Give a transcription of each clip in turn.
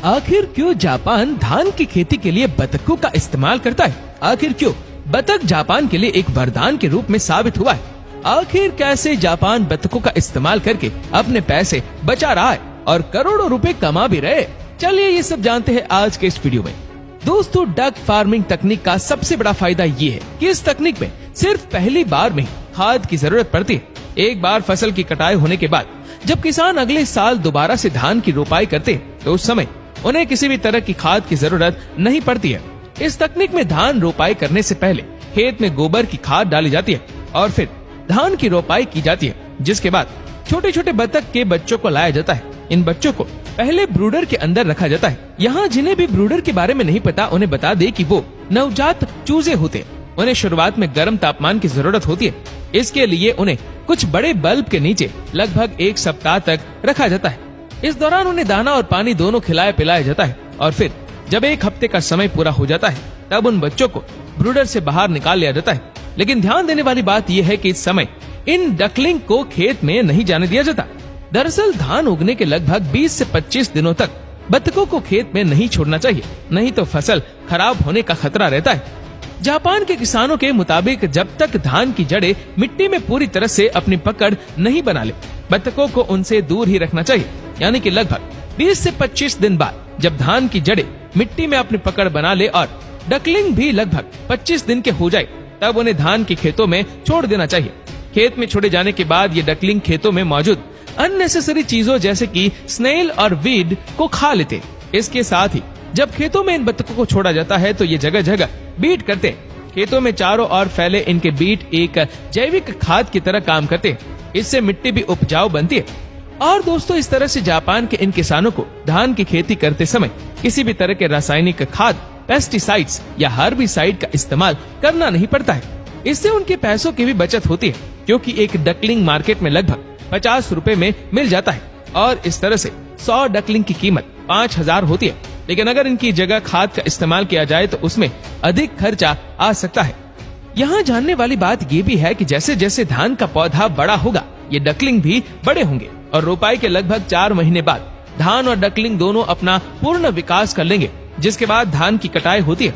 आखिर क्यों जापान धान की खेती के लिए बतखों का इस्तेमाल करता है? आखिर क्यों बतख जापान के लिए एक वरदान के रूप में साबित हुआ है? आखिर कैसे जापान बतखों का इस्तेमाल करके अपने पैसे बचा रहा है और करोड़ों रुपए कमा भी रहे? चलिए ये सब जानते हैं आज के इस वीडियो में। दोस्तों, डक फार्मिंग तकनीक का सबसे बड़ा फायदा ये है कि इस तकनीक में सिर्फ पहली बार में खाद की जरूरत पड़ती है। एक बार फसल की कटाई होने के बाद जब किसान अगले साल दोबारा से धान की रोपाई करते हैं तो उस समय उन्हें किसी भी तरह की खाद की जरूरत नहीं पड़ती है। इस तकनीक में धान रोपाई करने से पहले खेत में गोबर की खाद डाली जाती है और फिर धान की रोपाई की जाती है, जिसके बाद छोटे छोटे बतख के बच्चों को लाया जाता है। इन बच्चों को पहले ब्रूडर के अंदर रखा जाता है। यहाँ जिन्हें भी ब्रूडर के बारे में नहीं पता उन्हें बता दे कि वो नवजात चूजे होते हैं। उन्हें शुरुआत में गर्म तापमान की जरूरत होती है। इसके लिए उन्हें कुछ बड़े बल्ब के नीचे लगभग 1 सप्ताह तक रखा जाता है। इस दौरान उन्हें दाना और पानी दोनों खिलाया पिलाया जाता है और फिर जब 1 हफ्ते का समय पूरा हो जाता है तब उन बच्चों को ब्रूडर से बाहर निकाल लिया जाता है। लेकिन ध्यान देने वाली बात यह है कि इस समय इन डकलिंग को खेत में नहीं जाने दिया जाता। दरअसल धान उगने के लगभग 20 से 25 दिनों तक बतखों को खेत में नहीं छोड़ना चाहिए, नहीं तो फसल खराब होने का खतरा रहता है। जापान के किसानों के मुताबिक जब तक धान की जड़ें मिट्टी में पूरी तरह से अपनी पकड़ नहीं बना ले, बतखों को उनसे दूर ही रखना चाहिए। यानी कि लगभग 20 से 25 दिन बाद जब धान की जड़ें मिट्टी में अपनी पकड़ बना ले और डकलिंग भी लगभग 25 दिन के हो जाए तब उन्हें धान के खेतों में छोड़ देना चाहिए। खेत में छोड़े जाने के बाद ये डकलिंग खेतों में मौजूद अननेसेसरी चीजों जैसे कि स्नेल और वीड को खा लेते। इसके साथ ही जब खेतों में इन बतखों को छोड़ा जाता है तो ये जगह जगह बीट करते हैं। खेतों में चारों ओर फैले इनके बीट एक जैविक खाद की तरह काम करते हैं। इससे मिट्टी भी उपजाऊ बनती है। और दोस्तों, इस तरह से जापान के इन किसानों को धान की खेती करते समय किसी भी तरह के रासायनिक खाद, पेस्टिसाइड्स या हर्बिसाइड का इस्तेमाल करना नहीं पड़ता है। इससे उनके पैसों की भी बचत होती है, क्योंकि एक डकलिंग मार्केट में लगभग 50 रुपए में मिल जाता है और इस तरह से 100 डकलिंग की कीमत 5000 होती है। लेकिन अगर इनकी जगह खाद का इस्तेमाल किया जाए तो उसमें अधिक खर्चा आ सकता है। यहाँ जानने वाली बात ये भी है कि जैसे जैसे धान का पौधा बड़ा होगा ये डकलिंग भी बड़े होंगे और रोपाई के लगभग 4 महीने बाद धान और डकलिंग दोनों अपना पूर्ण विकास कर लेंगे, जिसके बाद धान की कटाई होती है।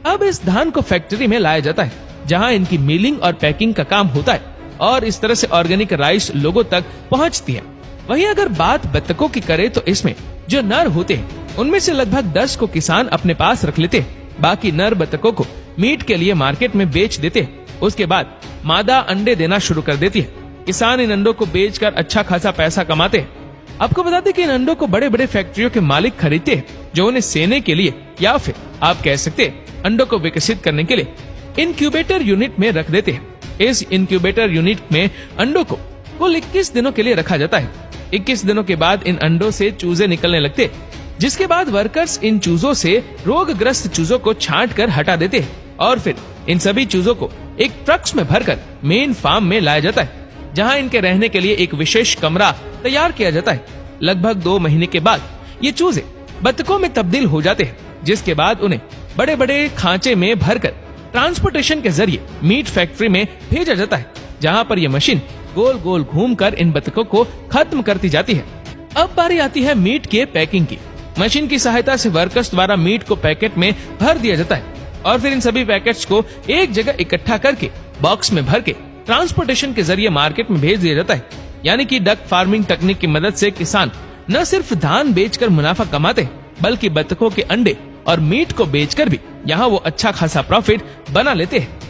अब इस धान को फैक्ट्री में लाया जाता है जहाँ इनकी मिलिंग और पैकिंग का काम होता है और इस तरह से ऑर्गेनिक राइस लोगों तक पहुँचती है। वहीं अगर बात बतखों की करे तो इसमें जो नर होते हैं उनमें से लगभग 10 को किसान अपने पास रख लेते हैं। बाकी नर बतखों को मीट के लिए मार्केट में बेच देते हैं। उसके बाद मादा अंडे देना शुरू कर देती है। किसान इन अंडों को बेचकर अच्छा खासा पैसा कमाते हैं। आपको बता दें कि इन अंडों को बड़े बड़े फैक्ट्रियों के मालिक खरीदते हैं, जो उन्हें सेने के लिए या फिर आप कह सकते हैं अंडों को विकसित करने के लिए इनक्यूबेटर यूनिट में रख देते हैं। इस इनक्यूबेटर यूनिट में अंडों को कुल 21 दिनों के लिए रखा जाता है। 21 दिनों के बाद इन अंडों से चूजे निकलने लगते, जिसके बाद वर्कर्स इन चूजों से रोगग्रस्त चूजों को छांट कर हटा देते हैं और फिर इन सभी चूजों को एक ट्रक्स में भरकर मेन फार्म में लाया जाता है, जहां इनके रहने के लिए एक विशेष कमरा तैयार किया जाता है। लगभग 2 महीने के बाद ये चूजे बतखों में तब्दील हो जाते हैं, जिसके बाद उन्हें बड़े बड़े खांचे में भरकर ट्रांसपोर्टेशन के जरिए मीट फैक्ट्री में भेजा जाता है, जहां पर यह मशीन गोल गोल घूमकर इन बतखों को खत्म करती जाती है। अब बारी आती है मीट के पैकिंग की। मशीन की सहायता से वर्कर्स द्वारा मीट को पैकेट में भर दिया जाता है और फिर इन सभी पैकेट्स को एक जगह इकट्ठा करके बॉक्स में भर के ट्रांसपोर्टेशन के जरिए मार्केट में भेज दिया जाता है। यानी कि डक फार्मिंग तकनीक की मदद से किसान न सिर्फ धान बेचकर मुनाफा कमाते बल्कि बतखों के अंडे और मीट को बेचकर भी यहाँ वो अच्छा खासा प्रॉफिट बना लेते हैं।